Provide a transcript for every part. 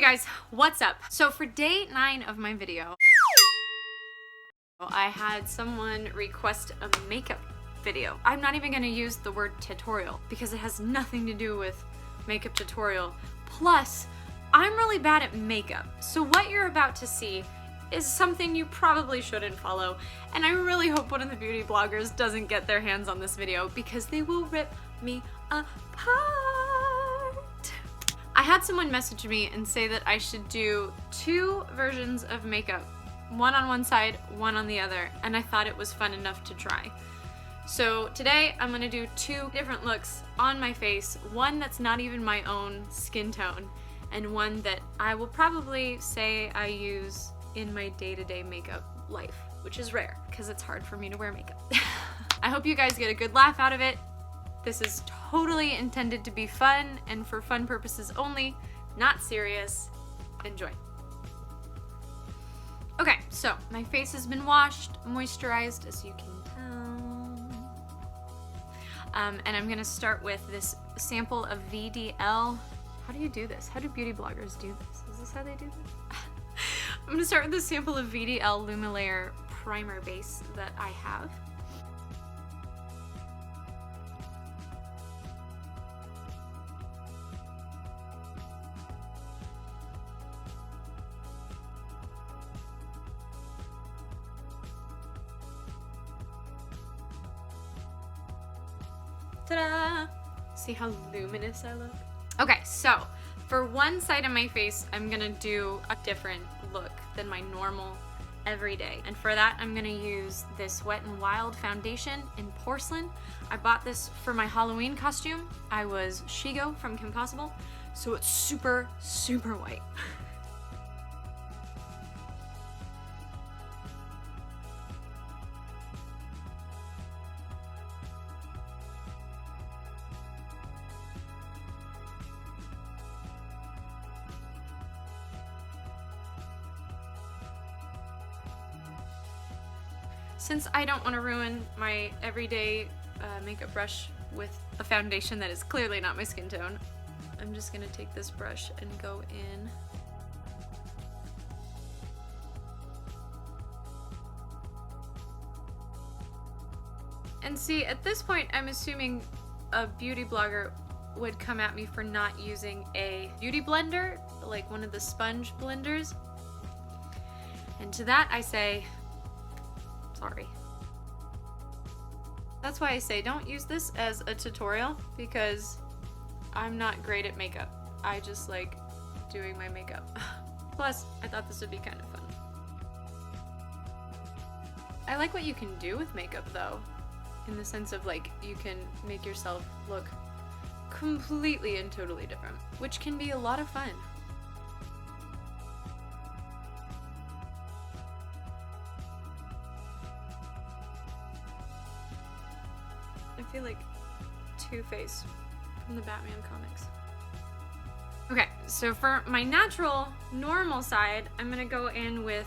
guys, what's up? So for day 9 of my video, I had someone request a makeup video. I'm not even gonna use the word tutorial because it has nothing to do with makeup tutorial. Plus, I'm really bad at makeup. So what you're about to see is something you probably shouldn't follow. And I really hope one of the beauty bloggers doesn't get their hands on this video because they will rip me apart. I had someone message me and say that I should do 2 versions of makeup. One on one side, one on the other, and I thought it was fun enough to try. So today I'm gonna do 2 different looks on my face, one that's not even my own skin tone, and one that I will probably say I use in my day-to-day makeup life, which is rare because it's hard for me to wear makeup. I hope you guys get a good laugh out of it. This is totally intended to be fun and for fun purposes only, not serious. Enjoy. Okay, so my face has been washed, moisturized, as you can tell. And I'm gonna start with this sample of VDL. How do you do this? How do beauty bloggers do this? Is this how they do this? I'm gonna start with this sample of VDL Lumalayer primer base that I have. Ta-da! See how luminous I look? Okay, so for one side of my face, I'm gonna do a different look than my normal everyday. And for that, I'm gonna use this Wet n Wild foundation in porcelain. I bought this for my Halloween costume. I was Shigo from Kim Possible, so it's super, super white. Since I don't want to ruin my everyday makeup brush with a foundation that is clearly not my skin tone, I'm just going to take this brush and go in. And see, at this point, I'm assuming a beauty blogger would come at me for not using a beauty blender, like one of the sponge blenders. And to that I say, sorry. That's why I say don't use this as a tutorial, because I'm not great at makeup. I just like doing my makeup. Plus, I thought this would be kind of fun. I like what you can do with makeup though, in the sense of like you can make yourself look completely and totally different, which can be a lot of fun. I feel like Two-Face from the Batman comics. Okay, so for my natural, normal side, I'm gonna go in with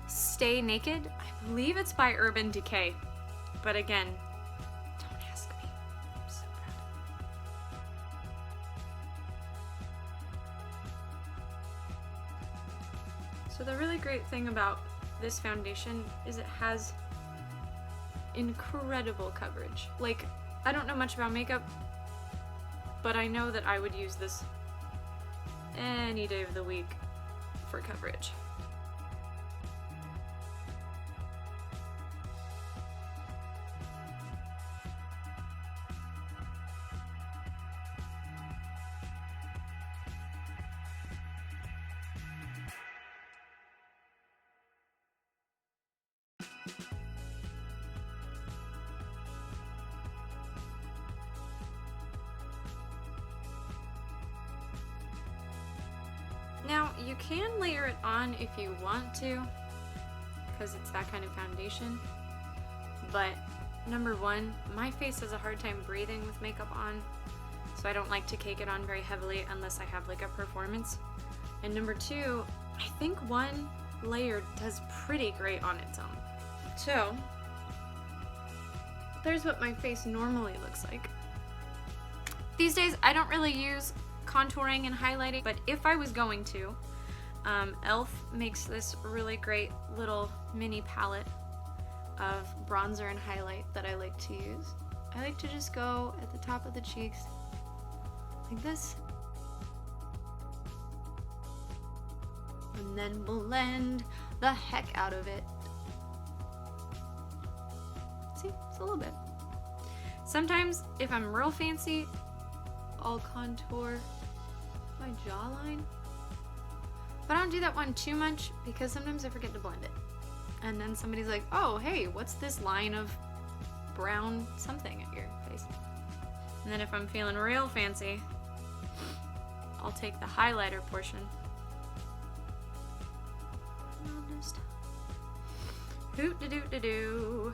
Stay Naked. I believe it's by Urban Decay, but again, don't ask me. I'm so proud. So the really great thing about this foundation is it has incredible coverage. Like, I don't know much about makeup, but I know that I would use this any day of the week for coverage. Now, you can layer it on if you want to, because it's that kind of foundation, but number one, my face has a hard time breathing with makeup on, so I don't like to cake it on very heavily unless I have like a performance. And number two, I think one layer does pretty great on its own. So, there's what my face normally looks like. These days, I don't really use contouring and highlighting, but if I was going to, e.l.f. makes this really great little mini palette of bronzer and highlight that I like to use. I like to just go at the top of the cheeks like this, and then blend the heck out of it. See, it's a little bit. Sometimes if I'm real fancy, I'll contour my jawline, but I don't do that one too much because sometimes I forget to blend it. And then somebody's like, oh, hey, what's this line of brown something at your face? And then if I'm feeling real fancy, I'll take the highlighter portion. And I'll just hoot-de-doot-de-doo.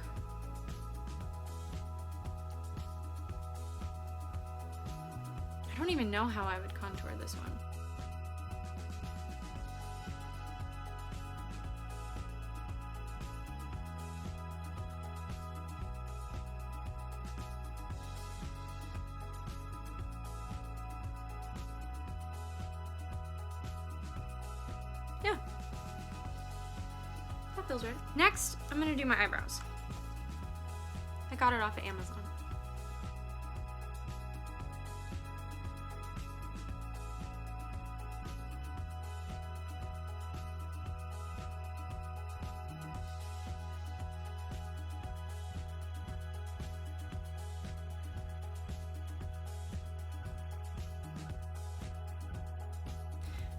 I don't even know how I would contour this one. Yeah, that feels right. Next, I'm gonna do my eyebrows. I got it off of Amazon.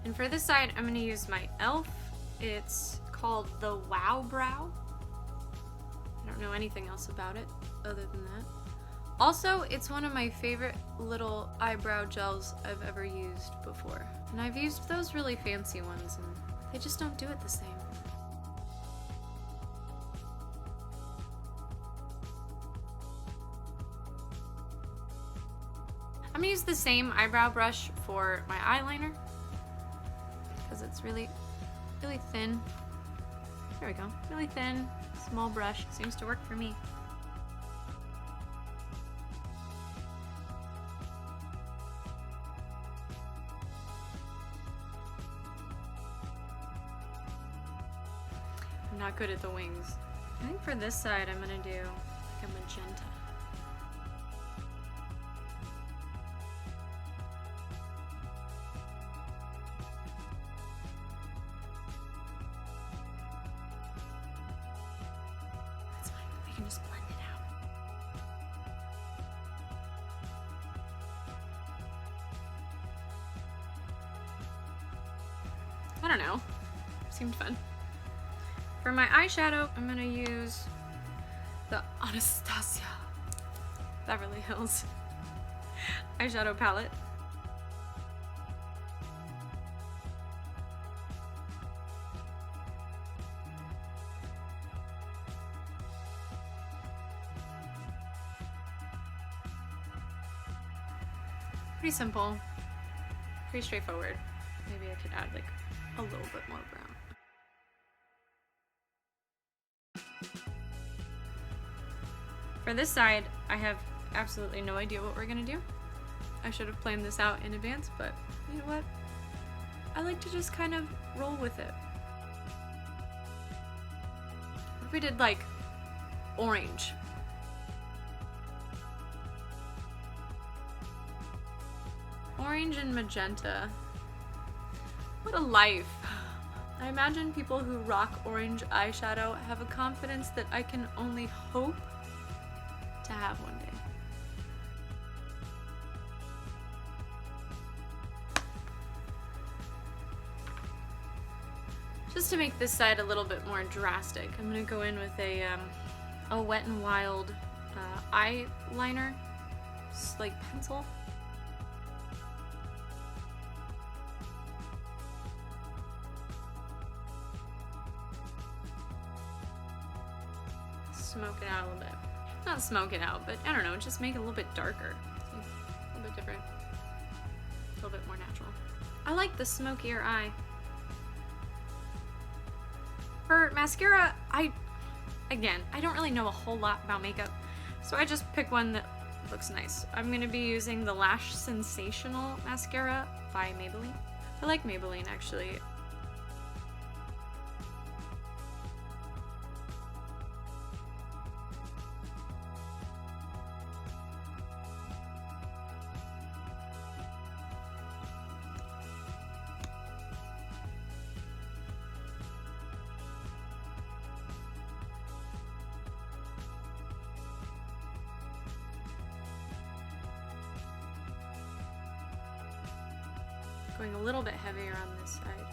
And for this side, I'm gonna use my e.l.f. It's called the Wow Brow. I don't know anything else about it other than that. Also, it's one of my favorite little eyebrow gels I've ever used before. And I've used those really fancy ones and they just don't do it the same. I'm gonna use the same eyebrow brush for my eyeliner, because it's really thin. There we go. Really thin, small brush. Seems to work for me. I'm not good at the wings. I think for this side I'm gonna do like a magenta. Just blend it out. I don't know. Seemed fun. For my eyeshadow, I'm gonna use the Anastasia Beverly Hills eyeshadow palette. Pretty simple, pretty straightforward. Maybe I could add like a little bit more brown. For this side, I have absolutely no idea what we're gonna do. I should have planned this out in advance, but you know what? I like to just kind of roll with it. What if we did like orange? Orange and magenta. What a life. I imagine people who rock orange eyeshadow have a confidence that I can only hope to have one day. Just to make this side a little bit more drastic, I'm gonna go in with a Wet n Wild eyeliner, like pencil. Smoke it out a little bit. Not smoke it out, but I don't know, just make it a little bit darker. See? A little bit different. A little bit more natural. I like the smokier eye. For mascara, I don't really know a whole lot about makeup, so I just pick one that looks nice. I'm gonna be using the Lash Sensational mascara by Maybelline. I like Maybelline actually. Going a little bit heavier on this side,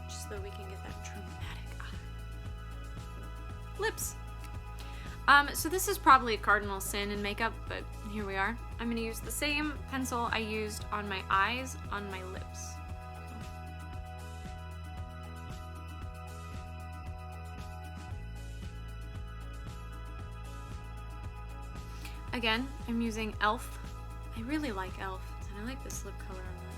just so we can get that dramatic eye. Lips. So this is probably a cardinal sin in makeup, but here we are. I'm gonna use the same pencil I used on my eyes on my lips. Again, I'm using e.l.f. I really like e.l.f. and I like this lip color on that.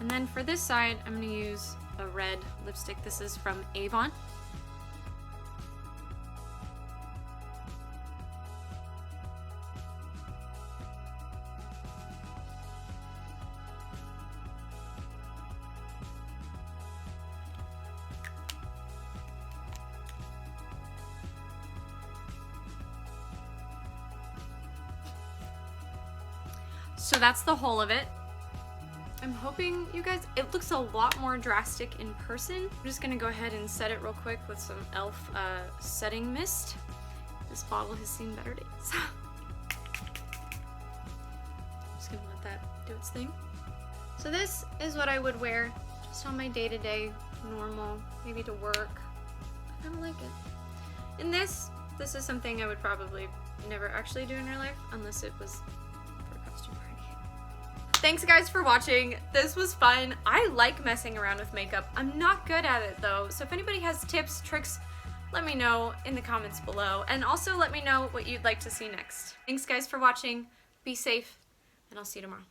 And then for this side, I'm going to use a red lipstick. This is from Avon. So that's the whole of it. I'm hoping you guys, it looks a lot more drastic in person. I'm just gonna go ahead and set it real quick with some e.l.f. Setting mist. This bottle has seen better days. Just gonna let that do its thing. So this is what I would wear just on my day-to-day, normal, maybe to work. I kinda like it. And this is something I would probably never actually do in real life unless it was for a costume party. Thanks guys for watching. This was fun. I like messing around with makeup. I'm not good at it though, so if anybody has tips, tricks, let me know in the comments below, and also let me know what you'd like to see next. Thanks guys for watching. Be safe, and I'll see you tomorrow.